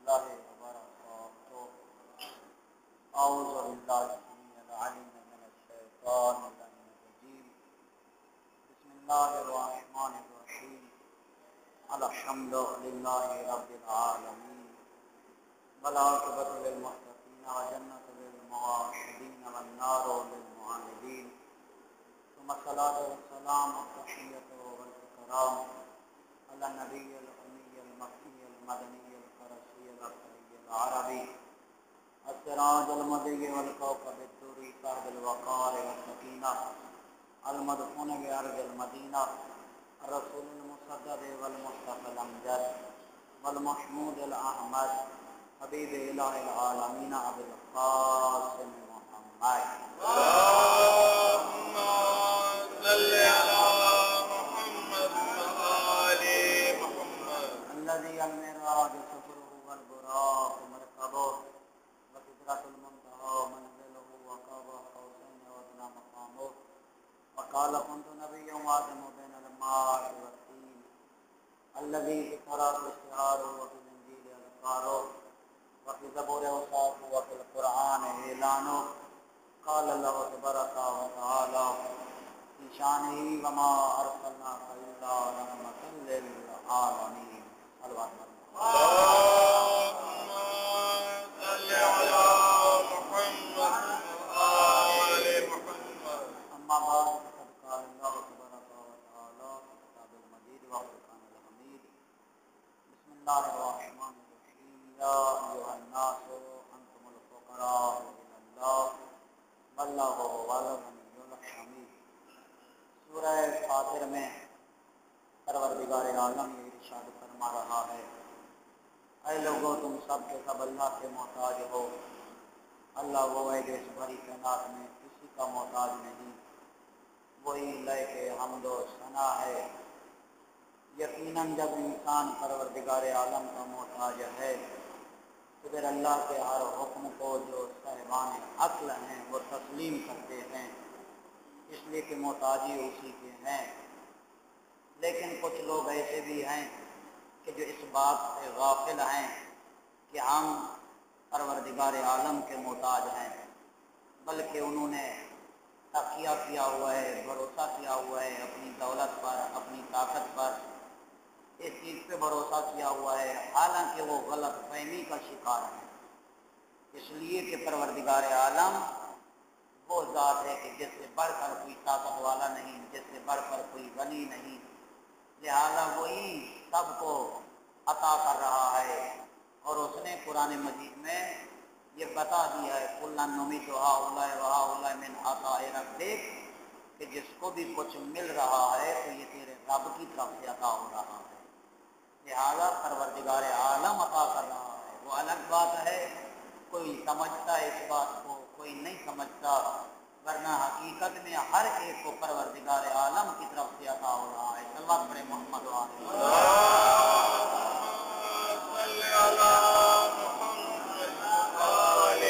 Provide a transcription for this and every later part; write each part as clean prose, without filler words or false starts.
الله وبركاته. أعوذ بالله السميع العليم من الشيطان الرجيم. بسم الله الرحمن الرحيم. الحمد لله رب العالمين والعاقبة للمتقين وجنة للموحدين والنار للمعاندين. ثم الصلاة والسلام والتحية والإكرام على النبي الأمي المكي المدني القرشي الأصلي العربي السراج المضيء والكوكب الدوري صاحب الوقار والسكينة المدفون بأرض المدينة الرسول المصدق والمصطفى الأمجد والمحمود الأحمد حبيب إله العالمين أبي القاسم محمد. اللهم صل على محمد وآل محمد. الذي المعراج سفره والبراق مركبه وسدرة المنتهى منزله وقاب قوسين وأدنى مقامه. وقال كنت نبيا وآدم بين الماء والطين الذي في التوراة اشتهاره وفي الإنجيل أذكاره وفي الزبور أوصافه وفي القرآن إعلانه. قال الله تبارك وتعالى في شانه وما أرسلناك إلا رحمة للعالمين. صلوات اللهم صل على محمد وآل محمد. أما بعد فقد قال الله تبارك وتعالى في كتاب المجيد والفرقان الحميد. بسم الله الرحمن الرحيم. يا أيها الناس أنتم الفقراء إلى الله والله هو الغني الحميد. سورہ فاطر میں پروردگار عالم یہ ارشاد فرما رہا ہے، اے لوگوں تم سب کے سب اللہ کے محتاج ہو. اللہ وہ ہے جو اس بھری کائنات میں کسی کا محتاج نہیں، وہی لے کے حمد و ثنا ہے. یقیناً جب انسان پروردگار عالم کا محتاج ہے تو پھر اللہ کے ہر حکم کو جو صاحبان عقل ہیں وہ تسلیم کرتے ہیں، اس لیے کہ محتاجی اسی کے ہیں. لیکن کچھ لوگ ایسے بھی ہیں کہ جو اس بات سے غافل ہیں کہ ہم پروردگار عالم کے محتاج ہیں، بلکہ انہوں نے تقیہ کیا ہوا ہے، بھروسہ کیا ہوا ہے اپنی دولت پر، اپنی طاقت پر، اس چیز پہ بھروسہ کیا ہوا ہے، حالانکہ وہ غلط فہمی کا شکار ہے. اس لیے کہ پروردگار عالم وہ ذات ہے کہ جس سے بڑھ کر کوئی طاقت والا نہیں، جس سے بڑھ کر کوئی غنی نہیں، لہذا وہی سب کو عطا کر رہا ہے. اور اس نے قرآن مجید میں یہ بتا دیا ہے کُلًا نُمِدُّ ہؤلاء وہؤلاء مِنْ عطاء ربک، کہ جس کو بھی کچھ مل رہا ہے تو یہ تیرے رب کی طرف سے عطا ہو رہا ہے. لہذا پروردگار عالم عطا کر رہا ہے. وہ الگ بات ہے کوئی سمجھتا ہے اس بات کو، کوئی نہیں سمجھتا، ورنہ حقیقت میں ہر ایک کو پروردگار عالم کی طرف سے عطا ہو رہا ہے. صلوات پر محمد اللهم صل على محمد وآل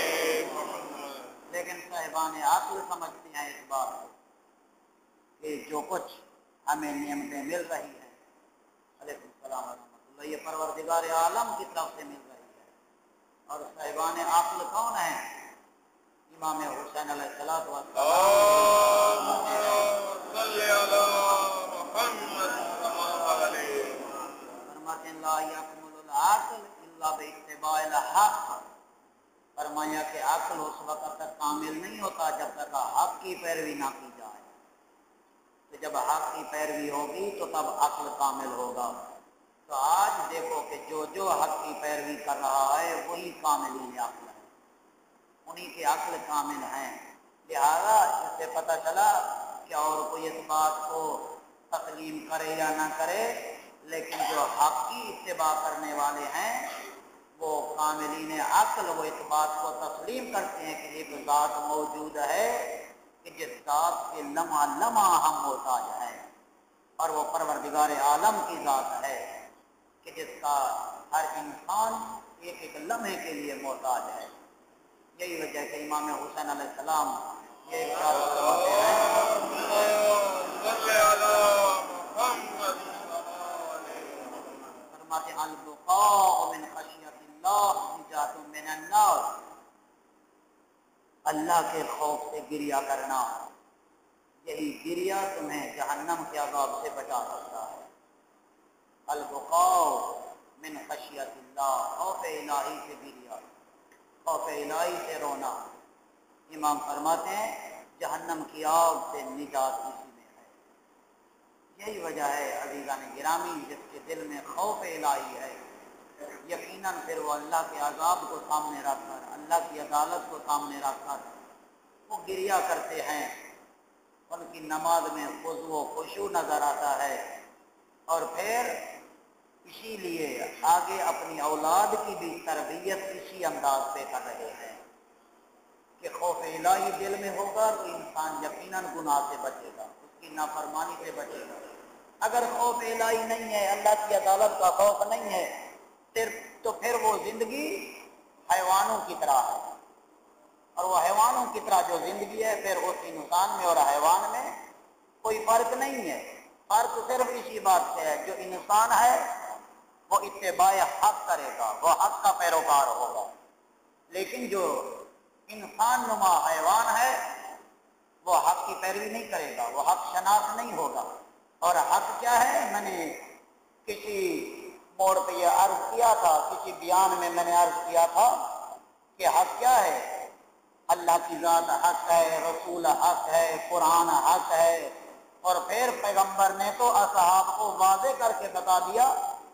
محمد. لیکن صاحبان عقل سمجھتے ہیں اس بات کو کہ جو کچھ ہمیں نعمتیں مل رہی ہیں، علیکم السلام ورحمۃ اللہ، یہ پروردگار عالم کی طرف سے مل رہی ہے. اور صاحبان عقل کون ہیں؟ امام حسین علیہ الصلوۃ والسلام. اللهم صل على محمد وآل. فرماتے ہیں لا یکمل العقل الا باتباع الحق. فرمایا کہ عقل اس وقت تک کامل نہیں ہوتا جب تک حق کی پیروی نہ کی جائے. تو جب حق کی پیروی ہوگی تو تب عقل کامل ہوگا. تو آج دیکھو کہ جو حق کی پیروی کر رہا ہے وہی کاملین عقل ہے، انہی کے عقل کامل ہیں. لہذا اس سے پتہ چلا کہ اور کوئی اس بات کو تسلیم کرے یا نہ کرے، لیکن جو حق کی اتباع کرنے والے ہیں وہ کاملین عقل وہ اس بات کو تسلیم کرتے ہیں کہ ایک ذات موجود ہے کہ جس ذات کے لمحہ لمحہ ہم محتاج ہیں، اور وہ پروردگار عالم کی ذات ہے کہ جس کا ہر انسان ایک ایک لمحے کے لیے محتاج ہے. یہی وجہ ہے کہ امام حسین علیہ السلام یہ ارشاد فرماتے ہیں فرماتے ہیں البقاء من خشیت اللہ اللہ کے خوف سے گریہ کرنا، یہی گریہ تمہیں جہنم کے عذاب سے بچا سکتا ہے۔ البقاء من خشیت اللہ، خوف الہی سے گریہ، خوف الہی سے رونا۔ امام فرماتے ہیں جہنم کی آگ سے نجات اسی میں ہے۔ یہی وجہ ہے عزیزان گرامی، جس کے دل میں خوف الہی ہے، یقیناً پھر وہ اللہ کے عذاب کو سامنے رکھ کر، اللہ کی عدالت کو سامنے رکھ کر وہ گریہ کرتے ہیں۔ ان کی نماز میں خضوع و خشوع نظر آتا ہے، اور پھر اسی لیے آگے اپنی اولاد کی بھی تربیت اسی انداز پہ کر رہے ہیں کہ خوف الہی دل میں ہوگا تو انسان یقیناً گناہ سے بچے گا، اس کی نافرمانی سے بچے گا۔ اگر خوف الہی نہیں ہے، اللہ کی عدالت کا خوف نہیں ہے، تو پھر وہ زندگی حیوانوں کی طرح ہے، اور وہ حیوانوں کی طرح جو زندگی ہے پھر اس انسان میں اور حیوان میں کوئی فرق نہیں ہے۔ فرق صرف اسی بات سے ہے، جو انسان ہے وہ اتباع حق کرے گا، وہ حق کا پیروکار ہوگا، لیکن جو انسان نما حیوان ہے وہ حق کی پیروی نہیں کرے گا، وہ حق شناس نہیں ہوگا۔ اور حق کیا ہے؟ میں نے کسی موڑ پہ یہ عرض کیا تھا، کسی بیان میں میں نے عرض کیا تھا کہ حق کیا ہے؟ اللہ کی ذات حق ہے، رسول حق ہے، قرآن حق ہے، اور پھر پیغمبر نے تو اصحاب کو واضح کر کے بتا دیا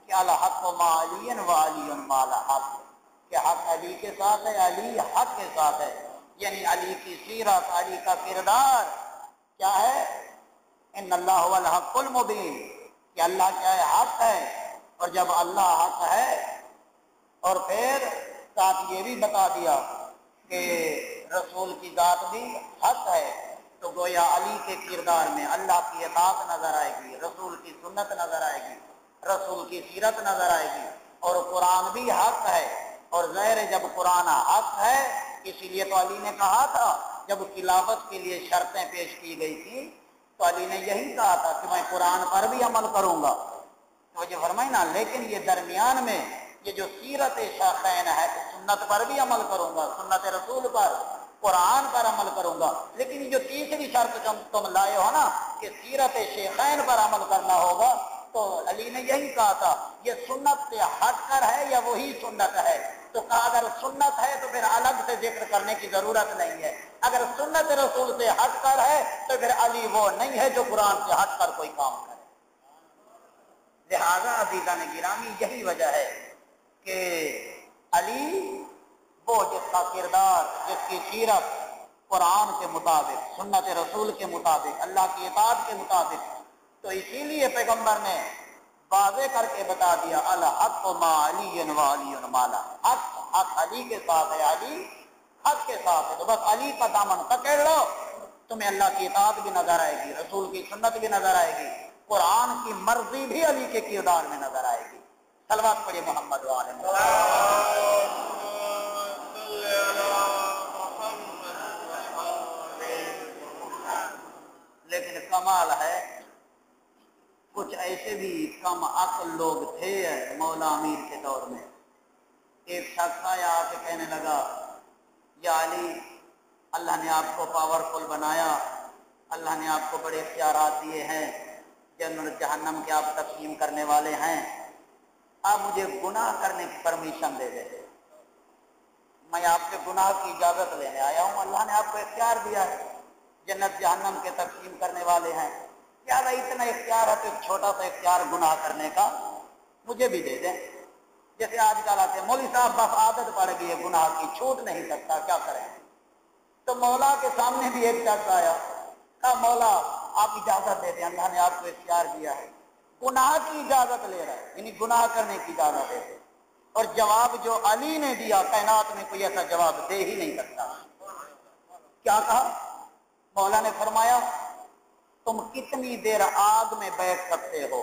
کہ الحق مع علی و علی مع الحق، کہ حق علی کے ساتھ ہے، علی حق کے ساتھ ہے۔ یعنی علی کی سیرت، علی کا کردار کیا ہے؟ ان اللہ هو الحق المبین، کہ اللہ کیا ہے؟ حق ہے۔ اور جب اللہ حق ہے اور پھر ساتھ یہ بھی بتا دیا کہ رسول کی ذات بھی حق ہے، تو گویا علی کے کردار میں اللہ کی اطاعت نظر آئے گی، رسول کی سنت نظر آئے گی، رسول کی سیرت نظر آئے گی، اور قرآن بھی حق ہے۔ اور ظاہر جب قرآن حق ہے، اسی لیے تو علی نے کہا تھا جب خلافت کے لیے شرطیں پیش کی گئی تھی تو علی نے یہی کہا تھا کہ میں قرآن پر بھی عمل کروں گا، تو جو فرمائی نا، لیکن یہ درمیان میں یہ جو سیرت شاخین ہے، سنت پر بھی عمل کروں گا، سنت رسول پر، قرآن پر عمل کروں گا، لیکن یہ جو تیسری شرط تم لائے ہو نا کہ سیرت شیخین پر عمل کرنا ہوگا، تو علی نے یہی کہا تھا یہ سنت سے ہٹ کر ہے یا وہی سنت ہے؟ تو کہا اگر سنت ہے تو پھر الگ سے ذکر کرنے کی ضرورت نہیں ہے، اگر سنت رسول سے ہٹ کر ہے تو پھر علی وہ نہیں ہے جو قرآن سے ہٹ کر کوئی کام کرے۔ لہذا عزیزان گرامی یہی وجہ ہے کہ علی وہ جس کا کردار، جس کی سیرت قرآن کے مطابق، سنت رسول کے مطابق، اللہ کی اطاعت کے مطابق، تو اسی لیے پیغمبر نے واضح کر کے بتا دیا الحق مع علی و علی مع الحق، حق علی کے ساتھ ہے، علی حق کے ساتھ ہے، تو بس علی کا دامن پکڑ لو، تمہیں اللہ کی اطاعت بھی نظر آئے گی، رسول کی سنت بھی نظر آئے گی، قرآن کی مرضی بھی علی کے کردار میں نظر آئے گی۔ صلوات پڑھیے محمد و آل محمد۔ لیکن کمال ہے کچھ ایسے بھی کم عقل لوگ تھے مولا امیر کے دور میں۔ ایک شخص آیا آ کے کہنے لگا یا علی، اللہ نے آپ کو پاورفل بنایا، اللہ نے آپ کو بڑے اختیارات دیے ہیں، جنت جہنم کے آپ تقسیم کرنے والے ہیں، آپ مجھے گناہ کرنے کی پرمیشن دے دیں، میں آپ کے گناہ کی اجازت لینے آیا ہوں، اللہ نے آپ کو اختیار دیا ہے، جنت جہنم کے تقسیم کرنے والے ہیں، کیا بھائی اتنا اختیار ہے تو ایک چھوٹا سا اختیار گناہ کرنے کا مجھے بھی دے دیں۔ جیسے آج کل آتے ہیں مولوی صاحب بس عادت پڑ گئی ہے گناہ کی، چھوٹ نہیں سکتا، کیا کریں؟ تو مولا کے سامنے بھی ایک شخص آیا، کہا مولا آپ اجازت دے دیں، اللہ نے آپ کو اختیار دیا ہے، گناہ کی اجازت لے رہا ہے، یعنی گناہ کرنے کی اجازت دے دیں۔ اور جواب جو علی نے دیا، کائنات میں کوئی ایسا جواب دے ہی نہیں سکتا۔ کیا کہا؟ مولا نے فرمایا تم کتنی دیر آگ میں بیٹھ سکتے ہو،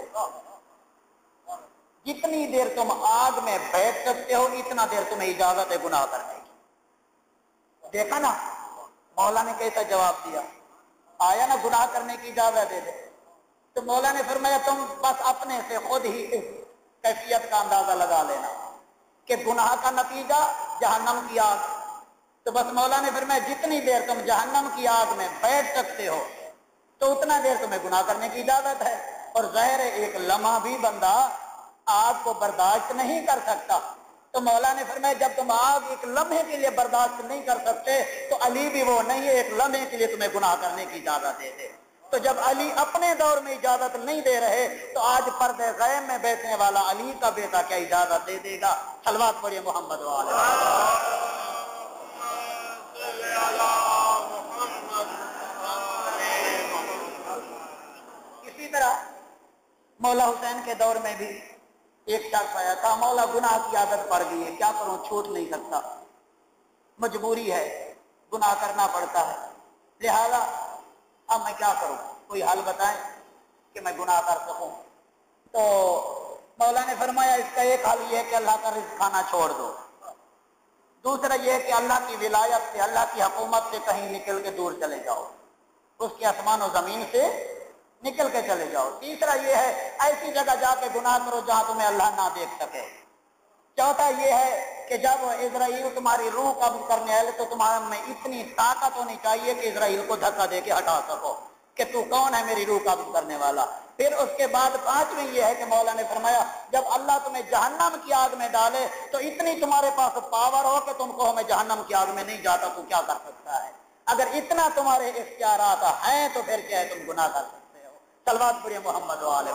جتنی دیر تم آگ میں بیٹھ سکتے ہو اتنا دیر تمہیں اجازت ہے گناہ کرنے کی۔ دیکھا نا مولا نے کیسا جواب دیا، آیا نا گناہ کرنے کی اجازت دے دے۔ تو مولا نے فرمایا تم بس اپنے سے خود ہی کیفیت کا اندازہ لگا لینا کہ گناہ کا نتیجہ جہنم کی آگ، تو بس مولا نے فرمایا جتنی دیر تم جہنم کی آگ میں بیٹھ سکتے ہو تو اتنا دیر تمہیں گناہ کرنے کی اجازت ہے، اور ظاہر ہے ایک لمحہ بھی بندہ آگ کو برداشت نہیں کر سکتا، تو مولا نے فرمایا جب تم آگ ایک لمحے کے لیے برداشت نہیں کر سکتے تو علی بھی وہ نہیں ہے ایک لمحے کے لیے تمہیں گناہ کرنے کی اجازت دے دے۔ تو جب علی اپنے دور میں اجازت نہیں دے رہے تو آج پردے غیب میں بیٹھنے والا علی کا بیٹا کیا اجازت دے دے گا؟ صلوات پڑھیے محمد والے۔ اسی طرح مولا حسین کے دور میں بھی ایک شخص آیا تھا، مولا گناہ کی عادت پڑ گئی ہے، کیا کروں، چھوٹ نہیں سکتا، مجبوری ہے، گناہ کرنا پڑتا ہے، لہذا اب میں کیا کروں، کوئی حل بتائیں کہ میں گناہ کر سکوں۔ تو مولا نے فرمایا اس کا ایک حل یہ ہے کہ اللہ کا رزق کھانا چھوڑ دو، دوسرا یہ ہے کہ اللہ کی ولایت سے، اللہ کی حکومت سے کہیں نکل کے دور چلے جاؤ، اس کے آسمان و زمین سے نکل کے چلے جاؤ، تیسرا یہ ہے ایسی جگہ جا کے گناہ کرو جہاں تمہیں اللہ نہ دیکھ سکے، چوتھا یہ ہے کہ جب اسرائیل تمہاری روح قبض کرنے آئے تو تمہارے میں اتنی طاقت ہونی چاہیے کہ اسرائیل کو دھکا دے کے ہٹا سکو کہ تو کون ہے میری روح قبض کرنے والا۔ پھر اس کے بعد پانچویں یہ ہے کہ مولا نے فرمایا جب اللہ تمہیں جہنم کی آگ میں ڈالے تو اتنی تمہارے پاس پاور ہو کہ تم کو میں جہنم کی آگ میں نہیں جاتا تو کیا کر سکتا ہے، اگر اتنا تمہارے اختیارات ہیں تو پھر کیا ہے تم گناہ کر سکتے ہو۔ صلوات پڑھیے محمد و آل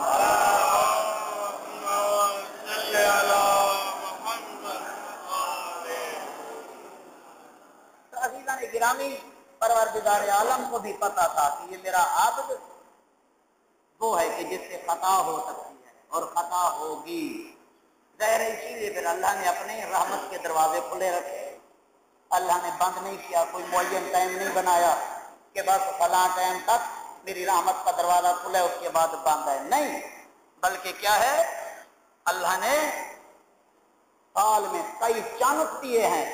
تو عزیزان گرامی، پروردگار عالم کو بھی پتا تھا کہ یہ میرا عبد وہ ہے کہ جس سے خطا ہو سکتی ہے اور خطا ہوگی، ظاہر اسی لیے پھر اللہ نے اپنے رحمت کے دروازے کھلے رکھے، اللہ نے بند نہیں کیا، کوئی معین ٹائم نہیں بنایا کہ بس فلاں ٹائم تک میری رحمت کا دروازہ کھلا ہے اس کے بعد بند ہے، نہیں، بلکہ کیا ہے اللہ نے سال میں کئی چانس دیے ہیں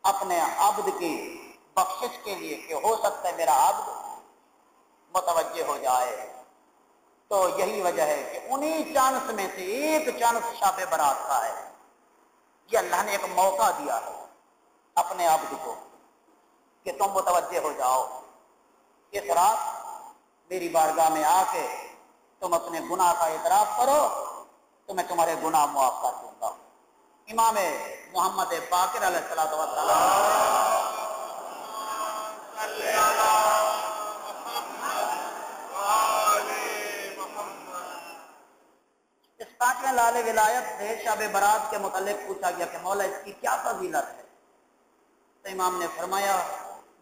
اپنے عبد کی بخشش کے لیے کہ ہو سکتا ہے میرا عبد متوجہ ہو جائے، تو یہی وجہ ہے کہ انہی چانس میں سے ایک چانس شب برات کا ہے، یہ اللہ نے ایک موقع دیا ہے اپنے عبد کو کہ تم متوجہ ہو جاؤ، اس رات میری بارگاہ میں آ کے تم اپنے گناہ کا اعتراف کرو تو میں تمہارے گناہ معاف کر دوں گا۔ امام محمد باقر علیہ السلام اس پانچویں لال ولایت سے شب برات کے متعلق پوچھا گیا کہ مولا اس کی کیا فضیلت ہے، تو امام نے فرمایا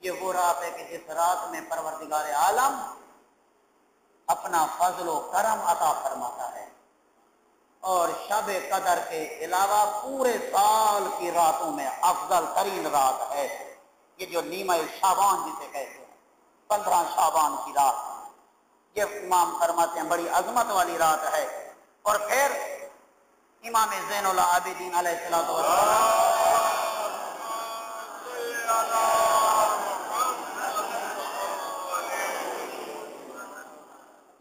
یہ وہ رات ہے کہ جس رات میں پروردگار عالم اپنا فضل و کرم عطا فرماتا ہے، اور شب قدر کے علاوہ پورے سال کی راتوں میں افضل ترین رات ہے، یہ جو نیمہ شعبان جسے کہتے ہیں 15 شعبان کی رات، یہ امام فرماتے ہیں بڑی عظمت والی رات ہے۔ اور پھر امام زین العابدین علیہ السلام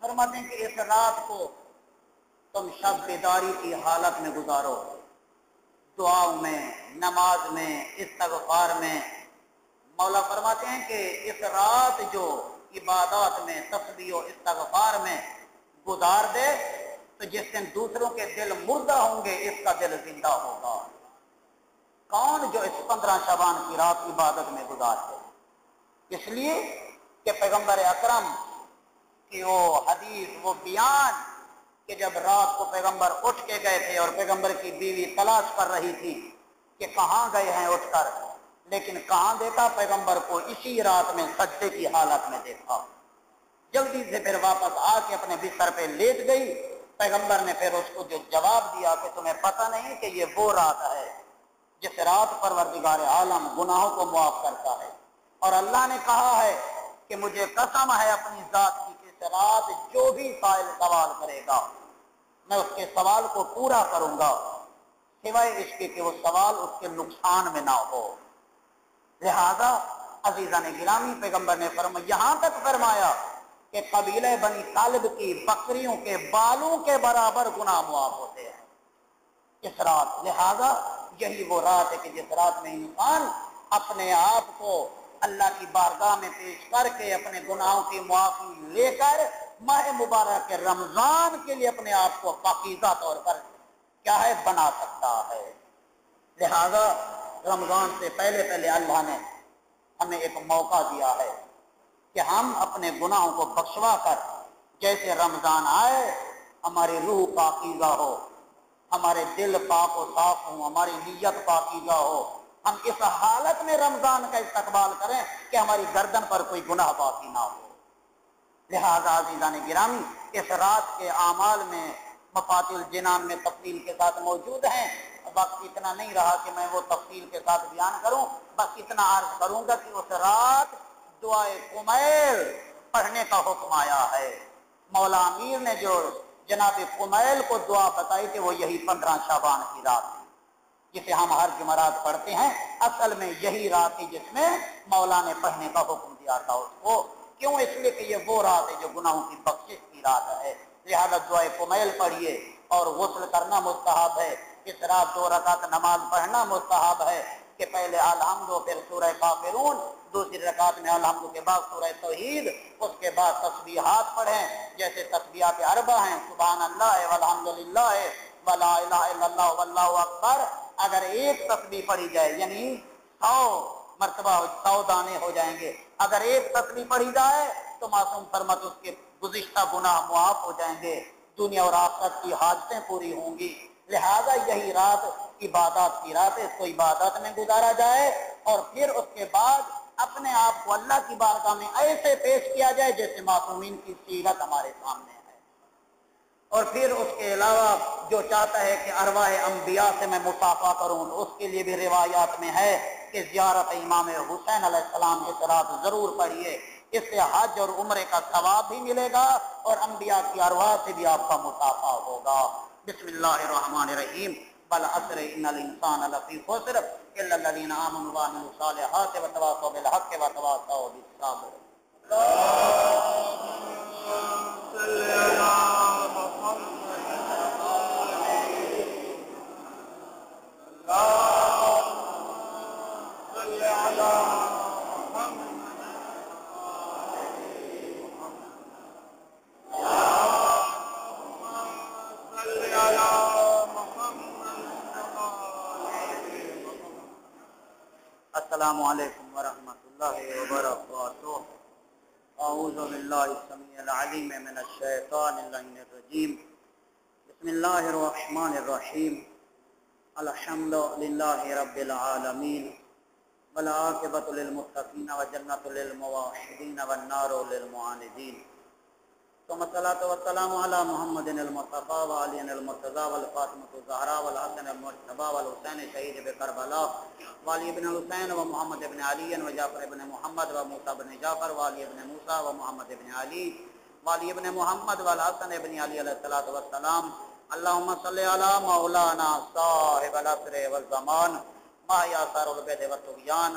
فرماتے ہیں کہ اس رات کو تم شب بیداری کی حالت میں گزارو، دعاؤں میں، نماز میں، استغفار میں، مولا فرماتے ہیں کہ اس رات جو عبادات میں، تسبیح و استغفار میں گزار دے تو جس دن دوسروں کے دل مردہ ہوں گے اس کا دل زندہ ہوگا۔ کون جو اس 15 شعبان کی رات عبادت میں گزار دے، اس لیے کہ پیغمبر اکرم کہ وہ حدیث، وہ بیان کہ جب رات کو پیغمبر اٹھ کے گئے تھے اور پیغمبر کی بیوی تلاش کر رہی تھی کہ کہاں گئے ہیں اٹھ کر، لیکن کہاں دیکھا پیغمبر کو اسی رات میں سجدے کی حالت میں دیکھا، جلدی سے پھر واپس آ کے اپنے بستر پہ لیٹ گئی۔ پیغمبر نے پھر اس کو جو جواب دیا کہ تمہیں پتہ نہیں کہ یہ وہ رات ہے جس رات پروردگار عالم گناہوں کو معاف کرتا ہے، اور اللہ نے کہا ہے کہ مجھے قسم ہے اپنی ذات کی کہ اس رات جو بھی سائل سوال کرے گا میں اس کے سوال کو پورا کروں گا، سوائے اس کے کہ وہ سوال اس کے نقصان میں نہ ہو۔ لہذا عزیزان گرامی پیغمبر نے یہاں تک فرمایا کہ قبیلہ بنی طالب کی بکریوں کے بالوں کے برابر گناہ معاف ہوتے ہیں اس رات۔ لہذا یہی وہ رات ہے کہ جس رات میں انسان اپنے آپ کو اللہ کی بارگاہ میں پیش کر کے اپنے گناہوں کی معافی لے کر ماہ مبارک کے رمضان کے لیے اپنے آپ کو پاکیزہ طور پر کیا ہے بنا سکتا ہے۔ لہذا رمضان سے پہلے پہلے اللہ نے ہمیں ایک موقع دیا ہے کہ ہم اپنے گناہوں کو بخشوا کر جیسے رمضان آئے ہماری روح پاکیزہ ہو، ہمارے دل پاک و صاف ہوں، ہماری نیت پاکیزہ ہو، ہم اس حالت میں رمضان کا استقبال کریں کہ ہماری گردن پر کوئی گناہ باقی نہ ہو۔ لہذا عزیزان گرامی اس رات کے اعمال میں مفاتیح الجنان میں تفصیل کے ساتھ موجود ہیں۔ وقت اتنا نہیں رہا کہ میں وہ تفصیل کے ساتھ بیان کروں، بس اتنا عرض کروں گا کہ اس رات دعائے قمیل پڑھنے کا حکم آیا ہے۔ مولا امیر نے جو جناب قمیل کو دعا بتائی تھی وہ یہی 15 شعبان کی رات ہے جسے ہم ہر جمعرات پڑھتے ہیں، اصل میں یہی رات تھی جس میں مولا نے پڑھنے کا حکم دیا تھا اس کو۔ کیوں؟ اس لیے کہ یہ وہ رات ہے جو گناہوں کی بخشش کی رات ہے۔ لہذا دعائے قمیل پڑھیے اور غسل کرنا مستحب ہے۔ اس رات 2 رکعت نماز پڑھنا مستحب ہے کہ پہلے الحمد و پھر سورہ کافرون، دوسری رکعت میں الحمد کے بعد سورہ توحید، اس کے بعد تسبیحات پڑھیں جیسے تسبیحات اربع ہیں، سبحان اللہ والحمدللہ ولا الہ الا اللہ واللہ اکبر۔ اگر ایک تسبیح پڑھی جائے یعنی 100 مرتبہ 100 دانے ہو جائیں گے، اگر ایک تسبیح پڑھی جائے تو معصوم فرمت اس کے گزشتہ گناہ معاف ہو جائیں گے، دنیا اور آخرت کی حاجتیں پوری ہوں گی۔ لہذا یہی رات عبادات کی رات ہے، اس کو عبادت میں گزارا جائے اور پھر اس کے بعد اپنے آپ کو اللہ کی بارگاہ میں ایسے پیش کیا جائے جیسے معصومین کی سیرت ہمارے سامنے ہے۔ اور پھر اس کے علاوہ جو چاہتا ہے کہ ارواح انبیاء سے میں مصافحہ کروں تو اس کے لیے بھی روایات میں ہے کہ زیارت امام حسین علیہ السلام اس رات ضرور پڑھیے، اس سے حج اور عمرے کا ثواب بھی ملے گا اور انبیاء کی ارواح سے بھی آپ کا مصافحہ ہوگا۔ بسم اللہ الرحمن الرحیم بالعصر ان الانسان لفی خسر الا الذین آمنوا وعملوا الصالحات وتواصوا بالحق وتواصوا بالصبر۔ السلام علیکم ورحمۃ اللہ وبرکاتہ۔ اعوذ باللہ السمیع العلیم من الشیطان اللعین الرجیم۔ بسم اللہ الرحمن الرحیم۔ الحمد للہ رب العالمین والعاقبۃ للمتقین وجنۃ للموحدین والنار للمعاندین، ثم الصلاۃ والسلام علی محمد المصطفى وعلی المرتضى والفاطمۃ الزہراء والحسن المجتبى والحسین شہید بکربلا وعلی ابن الحسین ومحمد ابن علی وجعفر ابن محمد وموسیٰ ابن جعفر وعلی ابن موسیٰ ومحمد ابن علی وعلی ابن محمد والحسن ابن علی علیہ الصلوۃ والسلام۔ اللہم صلی علی مولانا صاحب العصر والزمان ما یاسر البید والطغیان،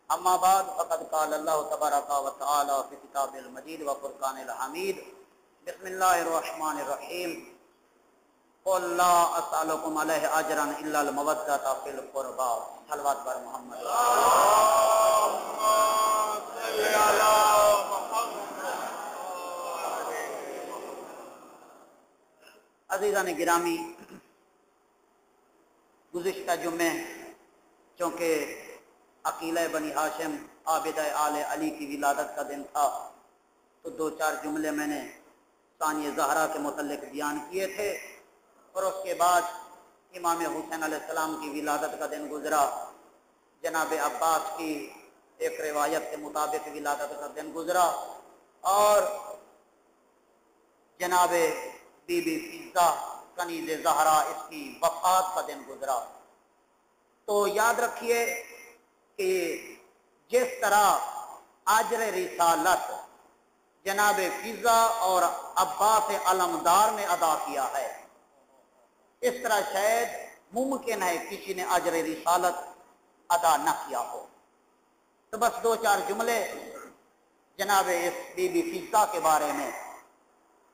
اما بعد فقد قال اللہ تبارک و تعالی فی کتاب المجید وفرقان الحمید۔ بسم اللہ الرحمن الرحیم۔ قل لا اسألکم علیہ اجرا الا المودۃ فی القربى۔ صلوات بر محمد۔ عزیزان گرامی، گزشتہ جمعے چونکہ عقیلہ بنی ہاشم عابدہ آل علی کی ولادت کا دن تھا تو 2-4 جملے میں نے ثانی زہرا کے متعلق بیان کیے تھے، اور اس کے بعد امام حسین علیہ السلام کی ولادت کا دن گزرا، جناب عباس کی ایک روایت کے مطابق ولادت کا دن گزرا، اور جناب بی بی فیضہ کنیز زہرا اس کی وفات کا دن گزرا۔ تو یاد رکھیے کہ جس طرح اجر رسالت جناب فیضہ اور عباس علمدار نے ادا کیا ہے، اس طرح شاید ممکن ہے کسی نے اجر رسالت ادا نہ کیا ہو۔ تو بس 2-4 جملے جناب اس بی بی فیضہ کے بارے میں،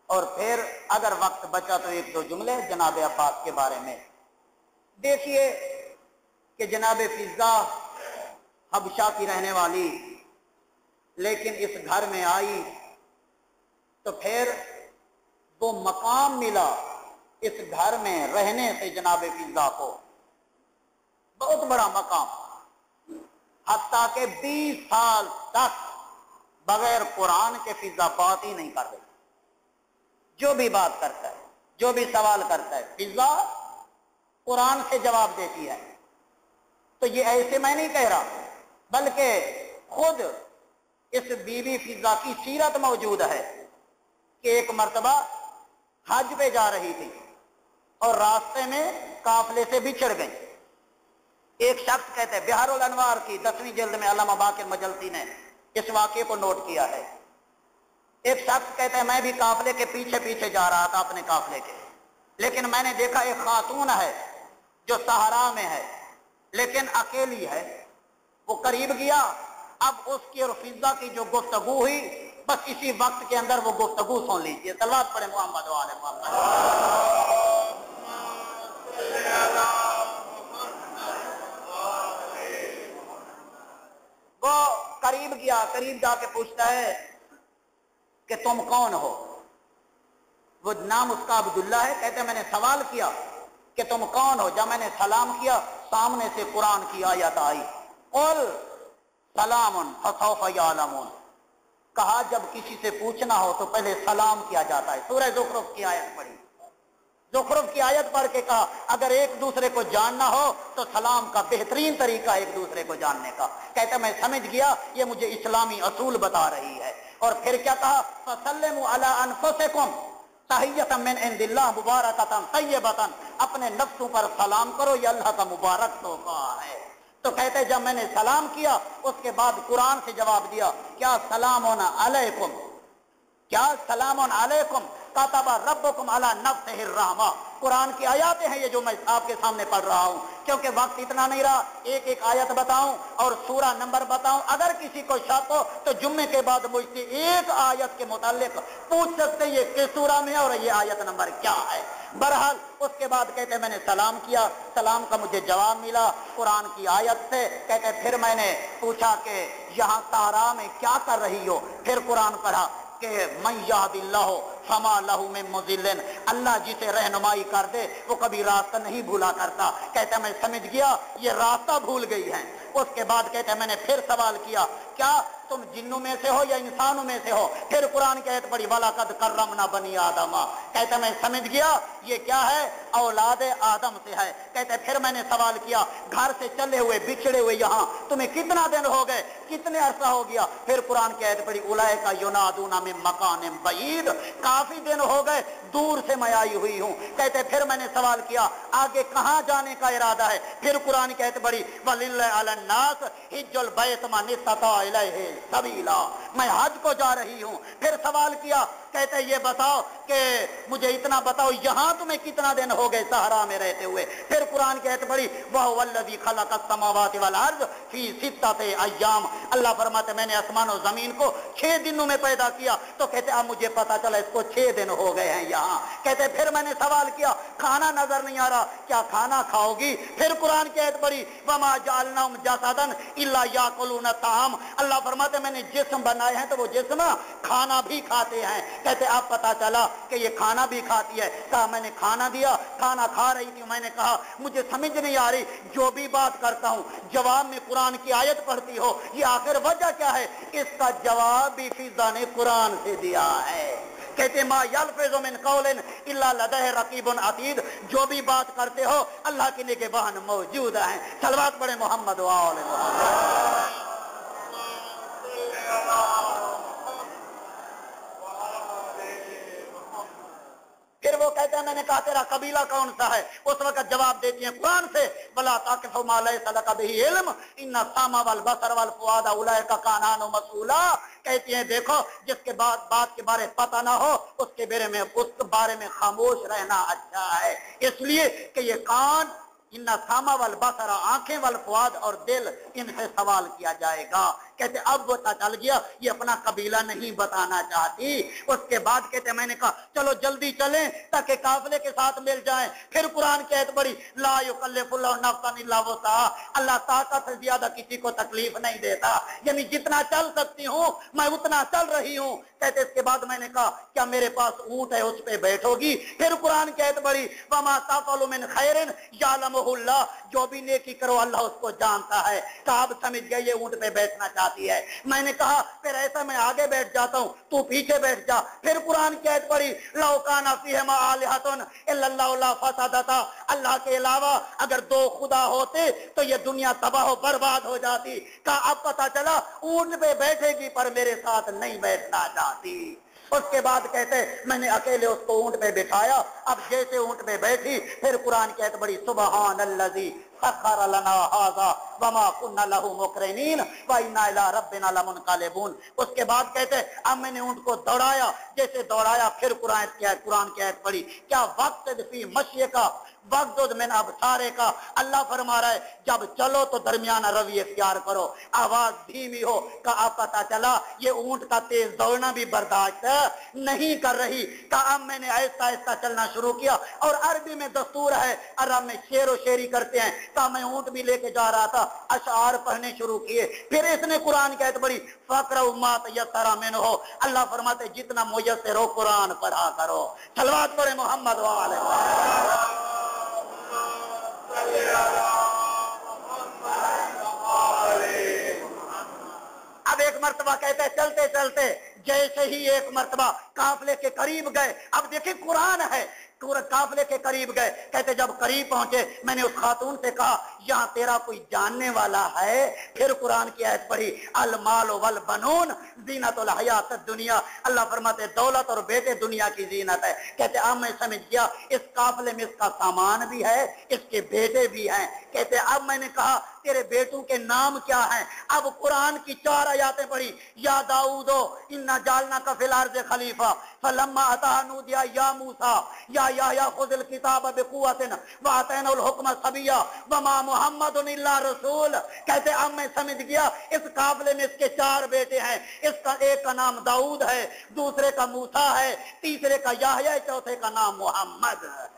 اور پھر اگر وقت بچا تو 1-2 جملے جناب عباس کے بارے میں۔ دیکھیے کہ جناب فیضہ حبشہ کی رہنے والی، لیکن اس گھر میں آئی تو پھر وہ مقام ملا اس گھر میں رہنے سے جناب فضا کو، بہت بڑا مقام، حتیٰ کہ 20 سال تک بغیر قرآن کے فضا بات ہی نہیں کر رہی۔ جو بھی بات کرتا ہے، جو بھی سوال کرتا ہے، فضا قرآن سے جواب دیتی ہے۔ تو یہ ایسے میں نہیں کہہ رہا، بلکہ خود اس بی بی فضا کی سیرت موجود ہے کہ ایک مرتبہ حج پہ جا رہی تھی اور راستے میں قافلے سے بچھڑ گئی۔ ایک شخص کہتے ہیں، بحر الانوار کی 10ویں جلد میں علامہ باقر مجلسی نے اس واقعے کو نوٹ کیا ہے۔ ایک شخص کہتے ہیں، میں بھی قافلے کے پیچھے پیچھے جا رہا تھا اپنے قافلے کے، لیکن میں نے دیکھا ایک خاتون ہے جو صحرا میں ہے لیکن اکیلی ہے۔ وہ قریب گیا، اب اس کی اور فضا کی جو گفتگو ہوئی، بس اسی وقت کے اندر وہ گفتگو سن لیجیے۔ صلوات پڑھیں محمد و آل محمد۔ وہ قریب گیا، قریب جا کے پوچھتا ہے کہ تم کون ہو؟ وہ نام اس کا عبداللہ ہے۔ کہتے ہیں میں نے سوال کیا کہ تم کون ہو؟ جب میں نے سلام کیا، سامنے سے قرآن کی آیت آئی، قل سلام فسوف یعلمون۔ کہا جب کسی سے پوچھنا ہو تو پہلے سلام کیا جاتا ہے۔ سورہ زخرف کی آیت پڑھی، زخرف کی آیت پڑھ کے کہا اگر ایک دوسرے کو جاننا ہو تو سلام کا بہترین طریقہ ایک دوسرے کو جاننے کا۔ کہتا میں سمجھ گیا یہ مجھے اسلامی اصول بتا رہی ہے۔ اور پھر کیا کہا؟ فَسَلِّمُوا عَلَىٰ أَنفُسِكُمْ تَحِيَّةً مِّنْ عِندِ اللَّهِ مُبَارَكَةً طَيِّبَةً، اپنے نفسوں پر سلام کرو، یہ اللہ کا مبارک تحفہ ہے۔ تو کہتے جب میں نے سلام کیا اس کے بعد قرآن سے جواب دیا، کیا سلام علیکم، کیا سلام علیکم کتب ربکم علی نفسہ الرحمہ۔ قرآن کی آیاتیں ہیں یہ جو میں آپ کے سامنے پڑھ رہا ہوں، کیونکہ وقت اتنا نہیں رہا ایک ایک آیت بتاؤں اور سورہ نمبر بتاؤں۔ اگر کسی کو شک ہو تو جمعے کے بعد مجھ سے ایک آیت کے متعلق پوچھ سکتے یہ کس سورہ میں اور یہ آیت نمبر کیا ہے۔ بہرحال اس کے بعد کہتے میں نے سلام کیا، سلام کا مجھے جواب ملا قرآن کی آیت سے۔ کہتے پھر میں نے پوچھا کہ یہاں صحرا میں کیا کر رہی ہو؟ پھر قرآن پڑھا کہ من یہد اللہ فما لہ من مضل، اللہ جسے رہنمائی کر دے وہ کبھی راستہ نہیں بھولا کرتا۔ کہتا میں سمجھ گیا یہ راستہ بھول گئی ہیں۔ اس کے بعد کہتا میں نے پھر سوال کیا کیا تم جنوں میں سے ہو یا انسانوں میں سے ہو؟ پھر قرآن کی آیت پڑھی وَلَقَدْ كَرَّمْنَا بَنِي آدَمَ۔ کہتا میں سمجھ گیا یہ کیا ہے؟ اولاد آدم سے ہے۔ کہتے پھر میں نے سوال کیا گھر سے چلے ہوئے بچھڑے ہوئے یہاں تمہیں کتنا دن ہو گئے، کتنے عرصہ ہو گیا؟ پھر قرآن کی آیت پڑھی اولئک ینادون من مکان بعید، کافی دن ہو گئے دور سے میں آئی ہوئی ہوں۔ کہتے پھر میں نے سوال کیا آگے کہاں جانے کا ارادہ ہے؟ پھر قرآن کی آیت پڑھی وَلِلَّهِ عَلَى النَّاسِ حِجُّ الْبَيْتِ مَنِ اسْتَطَاعَ إِلَيْهِ سَبِيلًا، میں حج کو جا رہی ہوں۔ پھر سوال کیا کہتے یہ بتاؤ کہ مجھے اتنا بتاؤ یہاں تمہیں کتنا دن ہو گئے صحرا میں رہتے ہوئے؟ پھر قرآن کی آیت پڑھی وَهُوَ الَّذِي خَلَقَ السَّمَاوَاتِ وَالْأَرْضَ فِي سِتَّةِ أَيَّامٍ، اللہ فرماتے میں نے آسمان و زمین کو 6 دنوں میں پیدا کیا۔ تو کہتے اب مجھے پتا چلا اس کو 6 دن ہو گئے ہیں یہاں۔ کہتے پھر میں نے سوال کیا کھانا نظر نہیں آ رہا، کیا کھانا کھاؤ گی؟ پھر قرآن کی آیت پڑھی وَمَا جَعَلْنَاهُمْ جَسَدًا إِلَّا يَأْكُلُونَ الطَّعَامَ، اللہ فرماتے میں نے جسم بنائے ہیں تو وہ جسم کھانا بھی کھاتے ہیں۔ کہتے اب پتا چلا کہ یہ کھانا بھی کھاتی ہے۔ کہا میں نے کھانا دیا، کھانا کھا رہی تھی، میں نے کہا مجھے سمجھ نہیں آ رہی جو بھی بات کرتا ہوں جواب میں قرآن کی آیت پڑھتی ہو، یہ آخر وجہ کیا ہے؟ اس کا جواب بھی فضا نے قرآن سے دیا ہے۔ کہتے ما یلفظ من قول الا لدیہ رقیب عتید، جو بھی بات کرتے ہو اللہ کے نگہبان موجود ہیں۔ صلوات پڑھیں محمد و آل محمد۔ پھر وہ کہتے ہیں میں نے کہا تیرا قبیلہ کون سا ہے؟ اس وقت جواب دیتی ہیں قرآن سے وَلَا تَقْفُ مَا لَيْسَ لَكَ بِهِ عِلْمٌ إِنَّ السَّمْعَ وَالْبَصَرَ وَالْفُؤَادَ أُولَئِكَ كَانَ عَنْهُ مسؤولا۔ کہتی ہیں دیکھو جس کے بعد بات کے بارے پتہ نہ ہو اس کے بارے میں خاموش رہنا اچھا ہے، اس لیے کہ یہ کان ان السَّمْعَ وَالْبَصَرَ، آنکھیں، والفؤاد اور دل، ان سے سوال کیا جائے گا۔ کہتے اب وہ پتہ چل گیا یہ اپنا قبیلہ نہیں بتانا چاہتی. اس کے بعد کہتے میں نے کہا چلو جلدی چلیں تاکہ قافلے کے ساتھ مل جائیں. پھر قرآن کی آیت بڑی لا یکلف اللہ نفسا الا وسعہا، اللہ طاقت سے زیادہ کسی کو تکلیف نہیں دیتا، یعنی جتنا چل سکتی ہوں میں اتنا چل رہی ہوں. کہتے اس کے بعد میں نے کہا کیا میرے پاس اونٹ ہے اس پہ بیٹھو گی؟ پھر قرآن کی آیت بڑی وما تفعلوا من خیر یعلمہ اللہ، جو بھی نیکی کرو اللہ اس کو جانتا ہے. صاحب سمجھ گئے یہ اونٹ پہ بیٹھنا چاہتی ہے. میں نے کہا پھر ایسا میں آگے بیٹھ جاتا ہوں تو پیچھے بیٹھ جا. پھر قرآن کی آیت پڑھی لو کان فیہما آلہۃ الا اللہ لفسدتا، اللہ کے علاوہ اگر دو خدا ہوتے تو یہ دنیا تباہ و برباد ہو جاتی. کہا اب پتہ چلا اونٹ پہ بیٹھے گی پر میرے ساتھ نہیں بیٹھنا چاہتی. اس کے بعد کہتے میں نے اکیلے اس کو اونٹ پہ بٹھایا. اب جیسے اونٹ پہ بیٹھی پھر قرآن کی آیت بڑی سبحان الذی سخر لنا ھذا وما كنا له مقرنین وانا الی ربنا لمنقلبون. اس کے بعد کہتے اب میں نے اونٹ کو دوڑایا، جیسے دوڑایا پھر قرآن کی آیت پڑھی کیا وقت فی مشی کا وقت من ابصارے کا. اللہ فرما رہا ہے جب چلو تو درمیانہ روی اختیار کرو، آواز دھیمی ہو. کہا پتہ چلا یہ اونٹ کا تیز دوڑنا بھی برداشت نہیں کر رہی. کہا اب میں نے آہستہ آہستہ چلنا شروع کیا. اور عربی میں دستور ہے عرب میں شعر و شعری کرتے ہیں. کہا میں اونٹ بھی لے کے جا رہا تھا، اشعار پڑھنے شروع کیے. پھر اس نے قرآن کی آیت بڑی فقرؤ ما تیسر منہ، اللہ فرماتے جتنا میسر ہو قرآن پڑھا کرو. صلوات پڑھے محمد وعلیہ. اب ایک مرتبہ کہتے چلتے چلتے جیسے ہی ایک مرتبہ قافلے کے قریب گئے، اب دیکھیں قرآن ہے، قافلے کے قریب گئے. کہتے جب قریب پہنچے میں نے اس خاتون سے کہا یہاں تیرا کوئی جاننے والا ہے؟ پھر قرآن کی آیت پڑھی المال والبنون زینت الحیات الدنیا، اللہ فرماتے دولت اور بیٹے دنیا کی زینت ہے. کہتے اب میں سمجھ گیا اس قافلے میں اس کا سامان بھی ہے، اس کے بیٹے بھی ہیں. کہتے اب میں نے کہا تیرے بیٹوں کے نام کیا ہیں؟ اب قرآن کی 4 آیاتیں پڑھی یا داؤد انا جعلناک فی الارض خلیفہ فلما اتاہ نودی یا موسیٰ یا یحییٰ خذ الکتاب بقوۃ وآتیناہ الحکم صبیا وما محمد الا رسول. کہتے اب میں سمجھ گیا اس قافلے میں اس کے 4 بیٹے ہیں. اس کا ایک کا نام داؤد ہے، دوسرے کا موسیٰ ہے، تیسرے کا یحییٰ، چوتھے کا نام محمد ہے.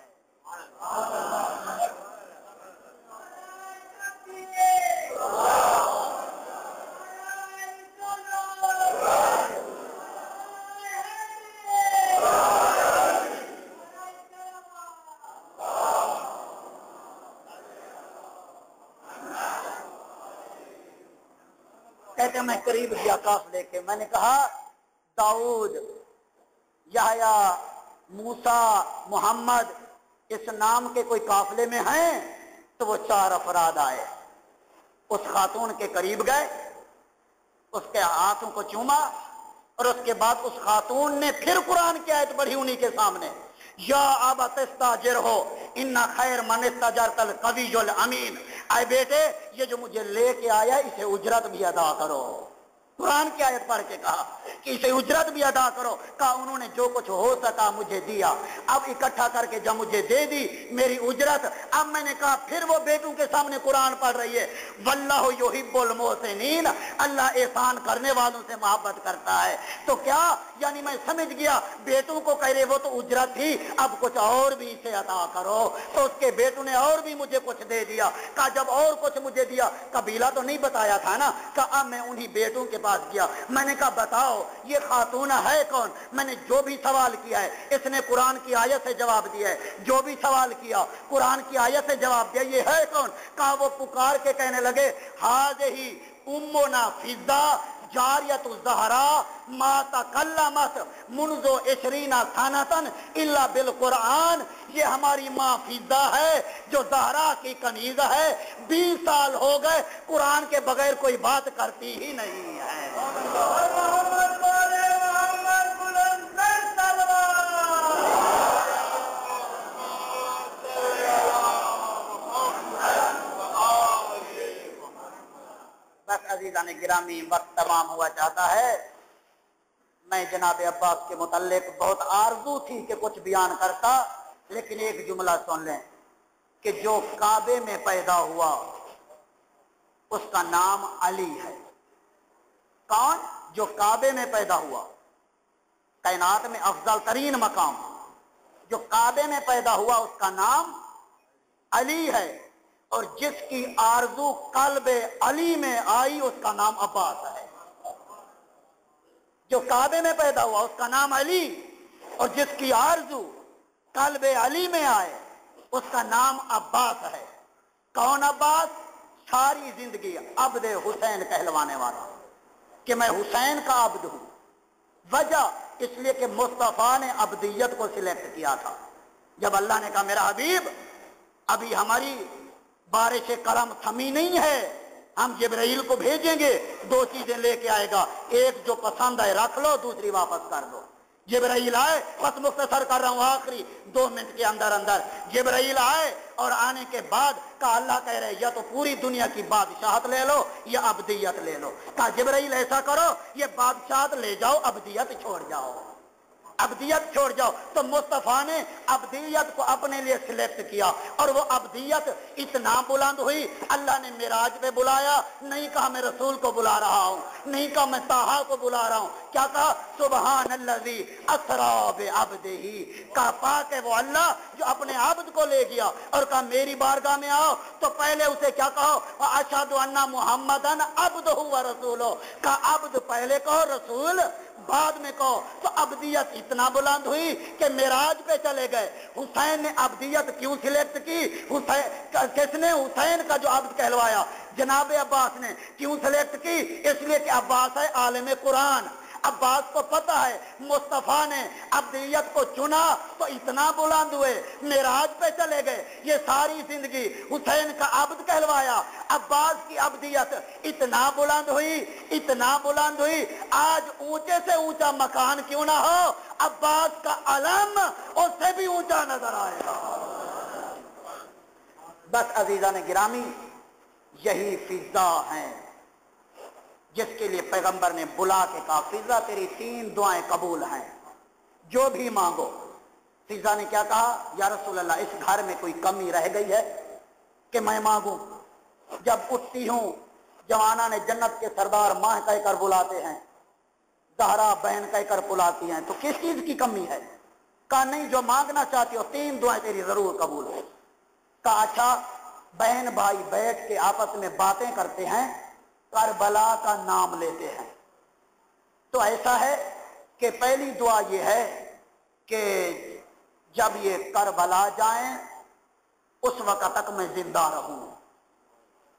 کہتے میں قریب گیا قافلے کے، میں نے کہا داؤد، یحییٰ، موسیٰ، محمد اس نام کے کوئی قافلے میں ہیں؟ تو وہ 4 افراد آئے. اس خاتون کے قریب گئے، اس کے ہاتھوں کو چوما اور اس کے بعد اس خاتون نے پھر قرآن کی آیت پڑھی انہی کے سامنے یا ابت استاجرہ ان خیر من استاجرت القوی الامین. اے بیٹے یہ جو مجھے لے کے آیا اسے اجرت بھی ادا کرو. قرآن کی آیت پڑھ کے کہا کہ اسے اجرت بھی ادا کرو. کہا انہوں نے جو کچھ ہو سکا مجھے دیا، اب اکٹھا کر کے جب مجھے دے دی میری اجرت. اب میں نے کہا پھر وہ بیٹوں کے سامنے قرآن پڑھ رہی ہے واللہ یحب المحسنین، اللہ احسان کرنے والوں سے محبت کرتا ہے. تو کیا یعنی میں سمجھ گیا بیٹوں کو کہہ رہے وہ تو اجرت تھی، اب کچھ اور بھی اسے عطا کرو. تو اس کے بیٹوں نے اور بھی مجھے کچھ دے دیا. کہا جب اور کچھ مجھے دیا قبیلہ تو نہیں بتایا تھا نا. کہا اب میں انہی بیٹوں کے پاس گیا، میں نے کہا بتاؤ یہ خاتون ہے کون؟ میں نے جو بھی سوال کیا ہے اس نے قرآن کی آیت سے جواب دیا ہے، جو بھی سوال کیا قرآن کی آیت سے جواب دیا. یہ ہے کون؟ کہا وہ پکار کے کہنے لگے ھذہ امنا فضہ جاریت الزہراء ما تکلمت منذ 20 سنۃ الا بالقرآن. یہ ہماری ماں فضہ ہے جو زہرا کی کنیز ہے، 20 سال ہو گئے قرآن کے بغیر کوئی بات کرتی ہی نہیں ہے. بس عزیزان گرامی وقت تمام ہوا چاہتا ہے. میں جناب عباس کے متعلق بہت آرزو تھی کہ کچھ بیان کرتا، لیکن ایک جملہ سن لیں کہ جو کعبے میں پیدا ہوا اس کا نام علی ہے. کون؟ جو کعبے میں پیدا ہوا، کائنات میں افضل ترین مقام جو کعبے میں پیدا ہوا اس کا نام علی ہے، اور جس کی آرزو قلب علی میں آئی اس کا نام عباس ہے۔ جو کعبے میں پیدا ہوا اس کا نام علی، اور جس کی آرزو قلب علی میں آئے اس کا نام عباس ہے۔ کون عباس؟ ساری زندگی عبد حسین کہلوانے والا، کہ میں حسین کا عبد ہوں۔ وجہ اس لیے کہ مصطفیٰ نے عبدیت کو سلیکٹ کیا تھا۔ جب اللہ نے کہا میرا حبیب ابھی ہماری بارش کرم تھمی نہیں ہے، ہم جبرائیل کو بھیجیں گے، دو چیزیں لے کے آئے گا، ایک جو پسند ہے رکھ لو، دوسری واپس کر دو۔ جبرائیل آئے، بس مختصر کر رہا ہوں، آخری 2 منٹ کے اندر جبرائیل آئے، اور آنے کے بعد کہا اللہ کہہ رہے یا تو پوری دنیا کی بادشاہت لے لو یا ابدیت لے لو۔ کہا جبرائیل ایسا کرو، یہ بادشاہت لے جاؤ، ابدیت چھوڑ جاؤ، ابدیت چھوڑ جاؤ۔ تو مصطفیٰ نے ابدیت کو اپنے لیے سلیکٹ کیا، اور وہ ابدیت اتنا بلند ہوئی، اللہ نے معراج پہ بلایا، نہیں کہا میں رسول کو بلا رہا ہوں، نہیں کہا میں طٰہٰ کو بلا رہا ہوں، کیا کہا؟ سبحان الذی اسریٰ بعبدہ، کہا پاک ہے وہ اللہ جو اپنے عبد کو لے گیا، اور کہا میری بارگاہ میں آؤ تو پہلے اسے کیا کہو؟ اشہد ان محمدً عبدہ ورسولہ، کہا عبد پہلے کہو، رسول بعد میں کہو۔ تو ابدیت اتنا بلند ہوئی کہ معراج پہ چلے گئے۔ حسین نے ابدیت کیوں سلیکٹ کی؟ کس نے حسین کا جو عبد کہلوایا؟ جناب عباس نے۔ کیوں سلیکٹ کی؟ اس لیے کہ عباس ہے عالم قرآن، عباس کو پتہ ہے مصطفیٰ نے ابدیت کو چنا تو اتنا بلند ہوئے، معراج پہ چلے گئے، یہ ساری زندگی حسین کا عبد کہلوایا، عباس کی ابدیت اتنا بلند ہوئی، اتنا بلند ہوئی، آج اونچے سے اونچا مکان کیوں نہ ہو، عباس کا علم اس سے بھی اونچا نظر آئے گا۔ بس عزیزان گرامی، یہی فضا ہیں جس کے لیے پیغمبر نے بلا کے کہا فضا تیری 3 دعائیں قبول ہیں، جو بھی مانگو۔ فضا نے کیا کہا؟ یا رسول اللہ اس گھر میں کوئی کمی رہ گئی ہے کہ میں مانگوں؟ جب اٹھتی ہوں جوانہ نے جنت کے سردار ماں کہہ کر بلاتے ہیں، زہرا بہن کہہ کر بلاتی ہیں، تو کس چیز کی کمی ہے؟ کہا نہیں، جو مانگنا چاہتی ہو 3 دعائیں تیری ضرور قبول ہو۔ کہا اچھا، بہن بھائی بیٹھ کے آپس میں باتیں کرتے ہیں، کربلا کا نام لیتے ہیں، تو ایسا ہے کہ پہلی دعا یہ ہے کہ جب یہ کربلا جائیں اس وقت تک میں زندہ رہوں،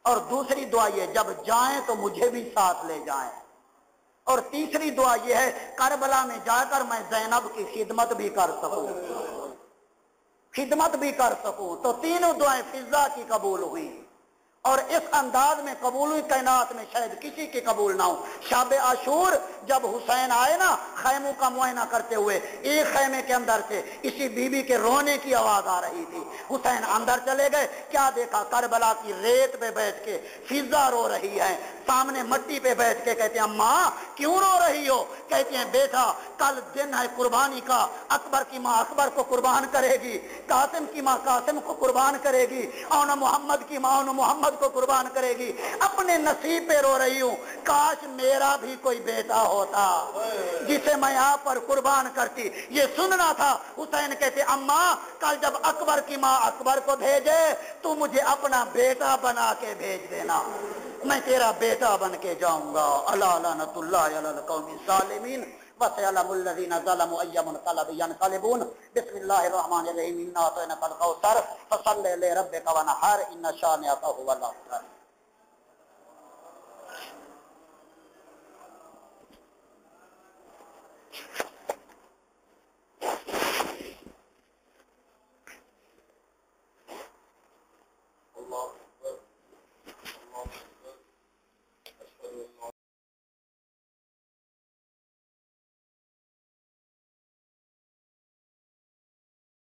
اور دوسری دعا یہ جب جائیں تو مجھے بھی ساتھ لے جائیں، اور تیسری دعا یہ ہے کربلا میں جا کر میں زینب کی خدمت بھی کر سکوں، خدمت بھی کر سکوں۔ تو تینوں دعائیں فضا کی قبول ہوئی، اور اس انداز میں قبول ہوئی کائنات میں شاید کسی کی قبول نہ ہو۔ شب عاشور جب حسین آئے نا خیموں کا معائنہ کرتے ہوئے، ایک خیمے کے اندر سے کسی بی بی کے رونے کی آواز آ رہی تھی، حسین اندر چلے گئے، کیا دیکھا؟ کربلا کی ریت پہ بیٹھ کے فضا رو رہی ہے، سامنے مٹی پہ بیٹھ کے کہتے ہیں اماں کیوں رو رہی ہو؟ کہتے ہیں بیٹا کل دن ہے قربانی کا، اکبر کی ماں اکبر کو قربان کرے گی، قاسم کی ماں قاسم کو قربان کرے گی، اور محمد کی ماں محمد کو قربان کرے گی، اپنے نصیب پہ رو رہی ہوں، کاش میرا بھی کوئی بیٹا ہوتا جسے میں آپ پر قربان کرتی۔ یہ سننا تھا۔ حسین کہتے اماں کل جب اکبر کی ماں اکبر کو بھیجے تو مجھے اپنا بیٹا بنا کے بھیج دینا، میں تیرا بیٹا بن کے جاؤں گا۔ الا لعنۃ اللہ علی القوم الظالمین وسيعلم الذين ظلموا أي منقلب ينقلبون۔ بسم الله الرحمن الرحيم، إنا أعطيناك الكوثر فصل لربك وانحر إن شانئك هو الأبتر۔